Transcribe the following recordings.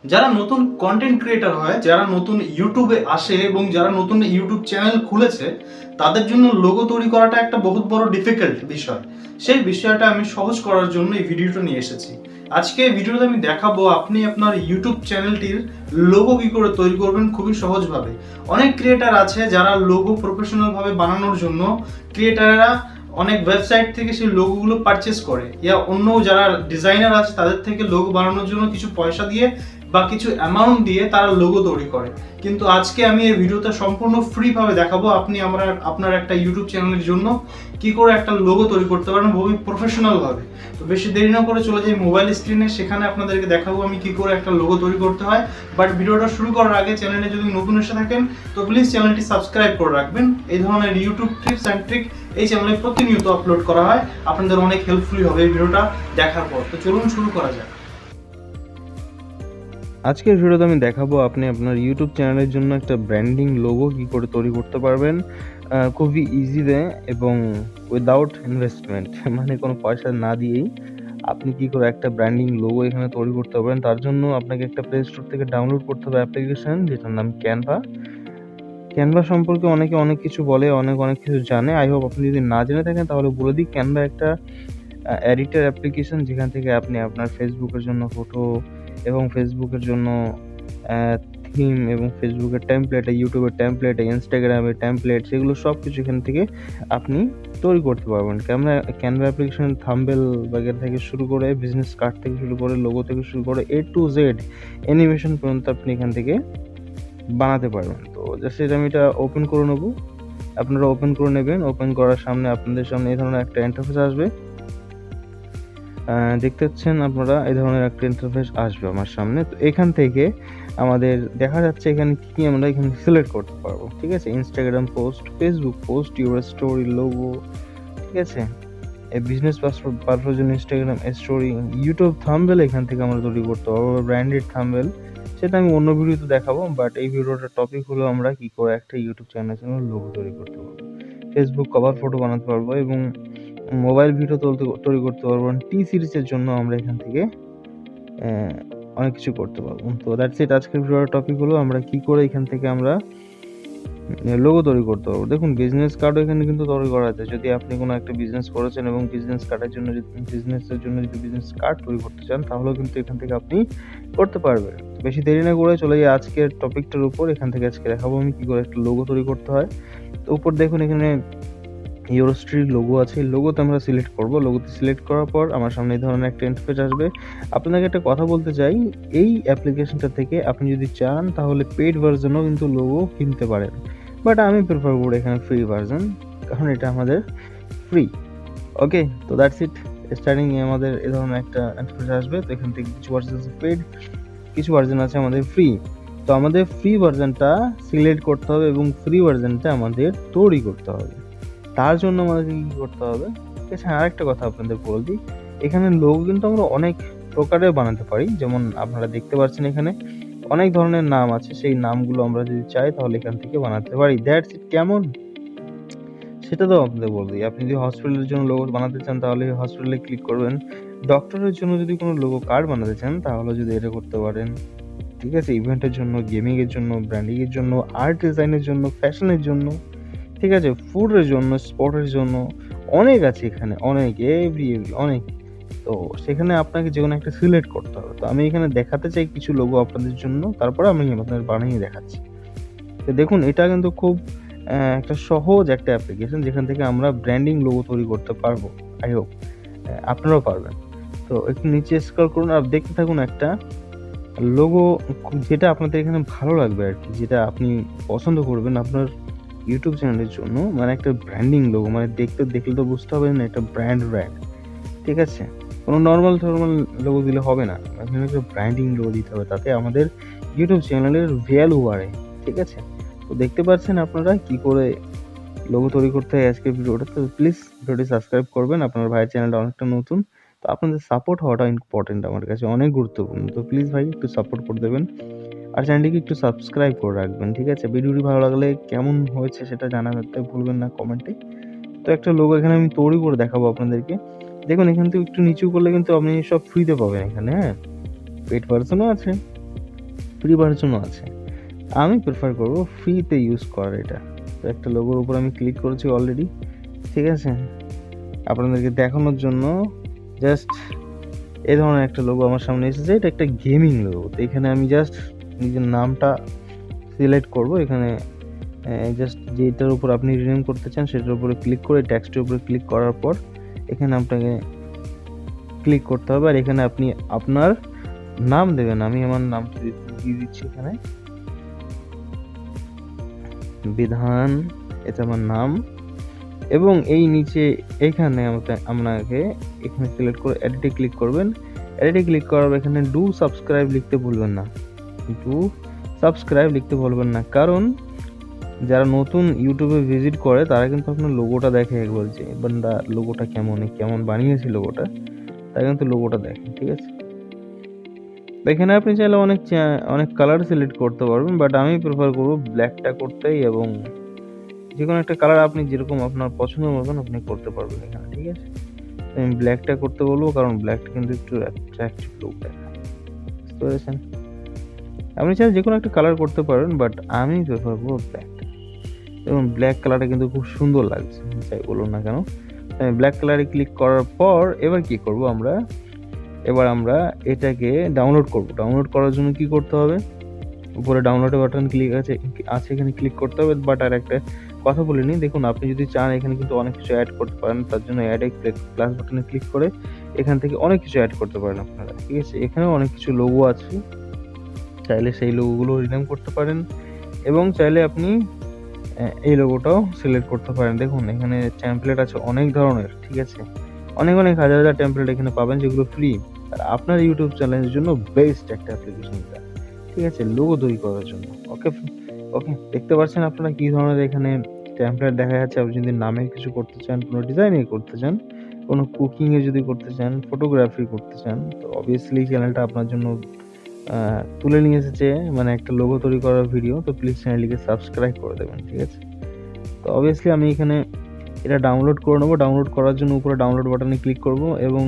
যারা নতুন content creator হয়, যারা নতুন ইউটিউবে আসে এবং যারা নতুন ইউটিউব চ্যানেল খুলেছে, তাদের জন্য লোগো তৈরি করাটা একটা বহুত বড় ডিফিকাল্ট বিষয়। সেই বিষয়টা আমি সহজ করার জন্য এই ভিডিওটা নিয়ে এসেছি। আজকে এই ভিডিওতে আমি দেখাবো আপনি আপনার ইউটিউব চ্যানেলটির লোগো কি করে তৈরি করবেন খুবই সহজভাবে। অনেক ক্রিয়েটার আছে যারা লোগো প্রফেশনাল ভাবে বানানোর জন্য ক্রিয়েটাররা অনেক ওয়েবসাইট থেকে সেই লোগোগুলো পারচেস করে, ইয়া অন্য যারা ডিজাইনার আছে তাদের থেকে লোগো বানানোর জন্য কিছু পয়সা দিয়ে বা কিছু অ্যামাউন্ট দিয়ে তারা লোগো তৈরি করে। কিন্তু আজকে আমি এই ভিডিওতে সম্পূর্ণ ফ্রি ভাবে দেখাবো আপনি আপনার একটা ইউটিউব চ্যানেলের জন্য কি করে একটা লোগো তৈরি করতে পারেন খুবই প্রফেশনাল ভাবে। তো বেশি দেরি না করে চলে যাই মোবাইল স্ক্রিনে, সেখানে আপনাদেরকে দেখাবো আমি কি করে একটা লোগো তৈরি করতে হয়। বাট ভিডিওটা শুরু করার আগে চ্যানেলে যদি নতুন এসে থাকেন তো প্লিজ চ্যানেলটি সাবস্ক্রাইব করে রাখবেন। এই ধরনের ইউটিউব টিপস অ্যান্ড ট্রিক এই চ্যানেলে প্রতিনিয়ত আপলোড করা হয়, আপনাদের অনেক হেল্পফুলি হবে এই ভিডিওটা দেখার পর। তো চলুন শুরু করা যাক। আজকের ভিডিওতে আমি দেখাবো আপনি আপনার ইউটিউব চ্যানেলের জন্য একটা ব্র্যান্ডিং লোগো কি করে তৈরি করতে পারবেন খুবই ইজিতে এবং উইদাউট ইনভেস্টমেন্ট মানে কোনো পয়সা না দিয়েই আপনি কি করে একটা ব্র্যান্ডিং লোগো এখানে তৈরি করতে পারবেন। তার জন্য আপনাকে একটা প্লে স্টোর থেকে ডাউনলোড করতে হবে অ্যাপ্লিকেশন যেটার নাম ক্যানভা সম্পর্কে অনেকে অনেক কিছু বলে, অনেক কিছু জানে। আই হোপ আপনি যদি না জেনে থাকেন তাহলে বলে দিই, ক্যানভা একটা এডিটর অ্যাপ্লিকেশন যেখান থেকে আপনি আপনার ফেসবুকের জন্য ফটো এবং ফেসবুকের জন্য থিম এবং ফেসবুকের টেমপ্লেট, ইউটিউবের টেমপ্লেট, ইনস্টাগ্রামের টেমপ্লেট, সেগুলো সব কিছু এখান থেকে আপনি তৈরি করতে পারবেন। ক্যানভা অ্যাপ্লিকেশন থাম্বনেল বাগের থেকে শুরু করে বিজনেস কার্ড থেকে শুরু করে লোগো থেকে শুরু করে A to Z অ্যানিমেশন পর্যন্ত আপনি এখান থেকে বানাতে পারবেন। তো জাস্ট আমি এটা ওপেন করে নেবো, আপনারা ওপেন করে নেবেন। ওপেন করার সামনে আপনাদের সামনে এই ধরনের একটা ইন্টারফেস আসবে। দেখতে পাচ্ছেন আপনারা এই ধরনের একটা ইন্টারফেস আসবে আমার সামনে। তো এখান থেকে আমাদের দেখা যাচ্ছে এখানে কি আমরা এখানে সিলেক্ট করতে পারবো। ঠিক আছে, Instagram post, Facebook post, your story, logo, ঠিক আছে, এই বিজনেস পারপাসের জন্য ইনস্টাগ্রাম স্টোরি, ইউটিউব থাম্বনেল এখান থেকে আমরা তৈরি করতে পারবো, ব্র্যান্ডেড থাম্বনেল। সেটা আমি অন্য ভিডিওতে দেখাবো, বাট এই ভিডিওটার টপিক হলো আমরা কি করে একটা ইউটিউব চ্যানেলের জন্য লোগো তৈরি করতে পারবো। ফেসবুক কভার ফটো বানাতে পারবো এবং মোবাইল ভিডিও তৈরি করতে পারবো। টি সিরিজের জন্য আমরা এখান থেকে অনেক কিছু করতে পারবো। তো দ্যাটস ইট, আজকের ভিডিওর টপিক হলো আমরা কি করে এখান থেকে আমরা লোগো তৈরি করতে পারবো। দেখুন, বিজনেস কার্ডও এখানে কিন্তু তৈরি করা আছে। যদি আপনি কোনো একটা বিজনেস করেছেন এবং বিজনেস কার্ডের জন্য যদি বিজনেস কার্ড তৈরি করতে চান তাহলেও কিন্তু এখান থেকে আপনি করতে পারবেন। বেশি দেরি না করে চলে যাই আজকের টপিকটার উপর। এখান থেকে আজকে দেখাবো আমি কি করে একটা লোগো তৈরি করতে হয়। তো উপর দেখুন এখানে ইউরোস্ট্রির লোগো আছে, এই লোগোতে আমরা সিলেক্ট করব। লোগোতে সিলেক্ট করার পর আমার সামনে এই ধরনের একটা ইন্টারফেস আসবে। আপনাকে একটা কথা বলতে চাই, এই অ্যাপ্লিকেশনটা থেকে আপনি যদি চান তাহলে পেইড ভার্জনও কিন্তু লোগো কিনতে পারেন, বাট আমি প্রেফার করি এখানে ফ্রি ভার্জন, কারণ এটা আমাদের ফ্রি। ওকে, তো দ্যাটস ইট। স্টার্টিং এ আমাদের এই ধরনের একটা ইন্টারফেস আসবে। তো এখান থেকে কিছু ভার্জন আছে পেইড, কিছু ভার্জন আছে আমাদের ফ্রি। তো আমাদের ফ্রি ভার্জনটা সিলেক্ট করতে হবে এবং ফ্রি ভার্জনটা আমাদের তৈরি করতে হবে। তার জন্য আমাদেরকে কি করতে হবে? এছাড়া আরেকটা কথা আপনাদের বলে দিই, এখানে লোগো কিন্তু আমরা অনেক প্রকারের বানাতে পারি। যেমন আপনারা দেখতে পাচ্ছেন এখানে অনেক ধরনের নাম আছে, সেই নামগুলো আমরা যদি চাই তাহলে এখান থেকে বানাতে পারি। That's it. কেমন সেটা তো আপনাদের বলে দিই। আপনি যদি হসপিটালের জন্য লোগো বানাতে চান তাহলে হসপিটালে ক্লিক করবেন। ডক্টরের জন্য যদি কোনো লোগো কার্ড বানাতে চান তাহলে যদি এটা করতে পারেন। ঠিক আছে, ইভেন্টের জন্য, গেমিং এর জন্য, ব্র্যান্ডিং এর জন্য, আর্ট ডিজাইনের জন্য, ফ্যাশনের জন্য, ঠিক আছে, ফুডের জন্য, স্পোর্টের জন্য, অনেক আছে এখানে, অনেক এভরি অনেক। তো সেখানে আপনাকে যে কোনো একটা সিলেক্ট করতে হবে। তো আমি এখানে দেখাতে চাই কিছু লোগো আপনাদের জন্য, তারপরে আমি আপনাদের বানিয়ে দেখাচ্ছি। তো দেখুন, এটা কিন্তু খুব একটা সহজ একটা অ্যাপ্লিকেশন যেখান থেকে আমরা ব্র্যান্ডিং লোগো তৈরি করতে পারবো। আই হোপ আপনারাও পারবেন। তো একটু নিচে স্ক্রল করুন আর দেখতে থাকুন একটা লোগো যেটা আপনাদের এখানে ভালো লাগবে আর কি, যেটা আপনি পছন্দ করবেন আপনার ইউটিউব চ্যানেলের জন্য। মানে একটা ব্র্যান্ডিং লোগো, মানে দেখলে তো বুঝতে হবে না এটা ব্র্যান্ড। ঠিক আছে, কোনো নর্মাল লোগো দিলে হবে না, এখানে একটা ব্র্যান্ডিং লোগো দিতে হবে, তাতে আমাদের ইউটিউব চ্যানেলের ভ্যালু বাড়ে। ঠিক আছে, তো দেখতে পাচ্ছেন আপনারা কি করে লোগো তৈরি করতে হয় আজকের ভিডিওটা। তো প্লিজ ভিডিওটি সাবস্ক্রাইব করবেন, আপনার ভাইয়ের চ্যানেলটা অনেকটা নতুন, তো আপনাদের সাপোর্ট হওয়াটা ইম্পর্টেন্ট, আমার কাছে অনেক গুরুত্বপূর্ণ। তো প্লিজ ভাই একটু সাপোর্ট করে দেবেন আর চ্যানেলটিকে একটু সাবস্ক্রাইব করে রাখবেন। ঠিক আছে, ভিডিওটি ভালো লাগলে কেমন হয়েছে সেটা জানাতে ভুলবেন না কমেন্টে। তো একটা লোগো এখানে আমি তৈরি করে দেখাবো আপনাদেরকে। দেখুন, এখান থেকে একটু নিচু করলে কিন্তু আপনি সব ফ্রিতে পাবেন এখানে। হ্যাঁ, পেড ভার্সনও আছে, ফ্রি ভার্সনও আছে, আমি প্রেফার করব ফ্রিতে ইউজ করার এটা। তো একটা লোগোর উপর আমি ক্লিক করেছি অলরেডি, ঠিক আছে, আপনাদেরকে দেখানোর জন্য জাস্ট এই ধরনের একটা লোগো আমার সামনে এসেছে। এটা একটা গেমিং লোগো। তো এখানে আমি জাস্ট নিজের নামটা সিলেক্ট করব, এখানে জাস্ট যেটার উপর আপনি রিনেম করতে চান সেটার উপরে ক্লিক করে টেক্সটের উপরে ক্লিক করার পর এখানে আপনাকে ক্লিক করতে হবে, আর এখানে আপনি আপনার নাম দেবেন। আমি আমার নাম দিয়ে দিচ্ছি এখানে, বিধান, এটা আমার নাম। এবং এই নিচে এখানে আপনাকে এখানে সিলেক্ট করে এডিটে ক্লিক করবেন। এডিটে ক্লিক করার পর এখানে ডু সাবস্ক্রাইব লিখতে ভুলবেন না, ডু সাবস্ক্রাইব লিখতে ভুলবেন না, কারণ যারা নতুন ইউটিউবে ভিজিট করে তারা কিন্তু আপনার লোগোটা দেখে একবার, যে বান্দা লোগোটা কেমন বানিয়েছে লোগোটা, তারা কিন্তু লোগোটা দেখে, ঠিক আছে। এখানে আপনি চাইলে অনেক কালার সিলেক্ট করতে পারবেন, বাট আমি প্রেফার করবো ব্ল্যাকটা করতেই, এবং যে কোনো একটা কালার আপনি যেরকম আপনার পছন্দ মতন আপনি করতে পারবেন এখানে, ঠিক আছে। আমি ব্ল্যাকটা করতে বলবো, কারণ ব্ল্যাকটা কিন্তু একটু অ্যাট্রাকটিভ লুক দেখায়, বুঝতে পেরেছেন। আপনি চাইলে যে কোনো একটা কালার করতে পারেন, বাট আমি প্রেফার করবো ব্ল্যাকটা, এবং ব্ল্যাক কালারটা কিন্তু খুব সুন্দর লাগছে, যাই বলুন না কেন। আমি ব্ল্যাক কালারে ক্লিক করার পর এবার কি করব, আমরা এটাকে ডাউনলোড করব। ডাউনলোড করার জন্য কি করতে হবে, উপরে ডাউনলোড বাটন ক্লিক আছে, এখানে ক্লিক করতে হবে। বাট আর একটা কথা বলিনি, দেখুন আপনি যদি চান এখানে কিন্তু অনেক কিছু অ্যাড করতে পারেন, তার জন্য অ্যাড প্লাস বাটনে ক্লিক করে এখান থেকে অনেক কিছু অ্যাড করতে পারেন আপনারা, ঠিক আছে। এখানেও অনেক কিছু লোগো আছে, চাইলে সেই লোগোগুলো রিনেম করতে পারেন, এবং চাইলে আপনি এই লোগোটাও সিলেক্ট করতে পারেন। দেখুন এখানে টেমপ্লেট আছে অনেক ধরনের, ঠিক আছে, অনেক হাজার টেমপ্লেট এখানে পাবেন, যেগুলো ফ্রি। আর আপনার ইউটিউব চ্যানেলের জন্য বেস্ট একটা অ্যাপ্লিকেশন এটা, ঠিক আছে, লোগো তৈরি করার জন্য। ওকে, দেখতে পাচ্ছেন আপনারা কি ধরনের এখানে টেমপ্লেট দেখা যাচ্ছে। আপনি যদি নামে কিছু করতে চান, কোনো ডিজাইনে করতে চান, কোনো কুকিং এ যদি করতে চান, ফটোগ্রাফি করতে চান, তো অবভিয়াসলি চ্যানেলটা আপনার জন্য তুলে নিয়ে এসেছে, মানে একটা লোগো তৈরি করার ভিডিও। তো প্লিজ চ্যানেলটিকে সাবস্ক্রাইব করে দেবেন, ঠিক আছে। তো অবভিয়াসলি আমি এখানে এটা ডাউনলোড করে নেবো। ডাউনলোড করার জন্য উপরে ডাউনলোড বাটনে ক্লিক করব, এবং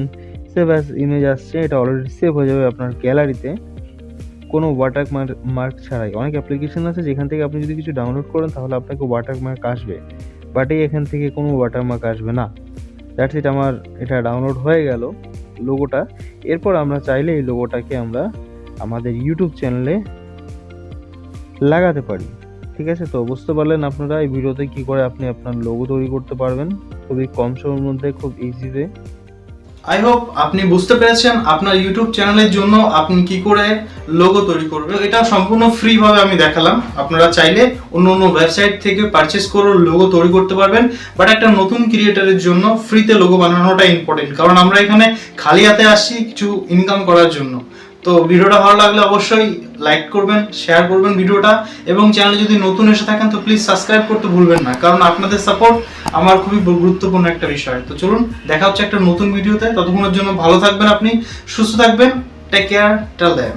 সেভ অ্যাজ ইমেজ আসছে, এটা অলরেডি সেভ হয়ে যাবে আপনার গ্যালারিতে, কোনো ওয়াটারমার্ক ছাড়াই। অনেক অ্যাপ্লিকেশন আছে যেখান থেকে আপনি যদি কিছু ডাউনলোড করেন তাহলে আপনাকে ওয়াটারমার্ক আসবে, বাট এখান থেকে কোনো ওয়াটারমার্ক আসবে না। দ্যাটস ইট, আমার এটা ডাউনলোড হয়ে গেল লোগোটা। এরপর আমরা চাইলে এই লোগোটাকে আমরা আমাদের ইউটিউব চ্যানেলে লাগাতে পারি, ঠিক আছে। তো বুঝতে পারলেন আপনারা এই ভিডিওতে কি করে আপনি আপনার লোগো তৈরি করতে পারবেন খুবই কম সময়ের মধ্যে, খুব ইজিতে। আই হোপ আপনি বুঝতে পেরেছেন আপনার ইউটিউব চ্যানেলের জন্য আপনি কি করে লোগো তৈরি করবেন। এটা সম্পূর্ণ ফ্রি ভাবে আমি দেখালাম। আপনারা চাইলে অন্য ওয়েবসাইট থেকে পারচেজ করে লোগো তৈরি করতে পারবেন, বাট একটা নতুন ক্রিয়েটরের জন্য ফ্রিতে লোগো বানানোটা ইম্পর্টেন্ট, কারণ আমরা এখানে খালি হাতে আসি কিছু ইনকাম করার জন্য। তো ভিডিওটা ভালো লাগলে অবশ্যই লাইক করবেন, শেয়ার করবেন ভিডিওটা, এবং চ্যানেলে যদি নতুন এসে থাকেন তো প্লিজ সাবস্ক্রাইব করতে ভুলবেন না, কারণ আপনাদের সাপোর্ট আমার খুবই গুরুত্বপূর্ণ একটা বিষয়। তো চলুন দেখা হচ্ছে একটা নতুন ভিডিওতে, ততক্ষণের জন্য ভালো থাকবেন, আপনি সুস্থ থাকবেন, টেক কেয়ার, টেল দেম।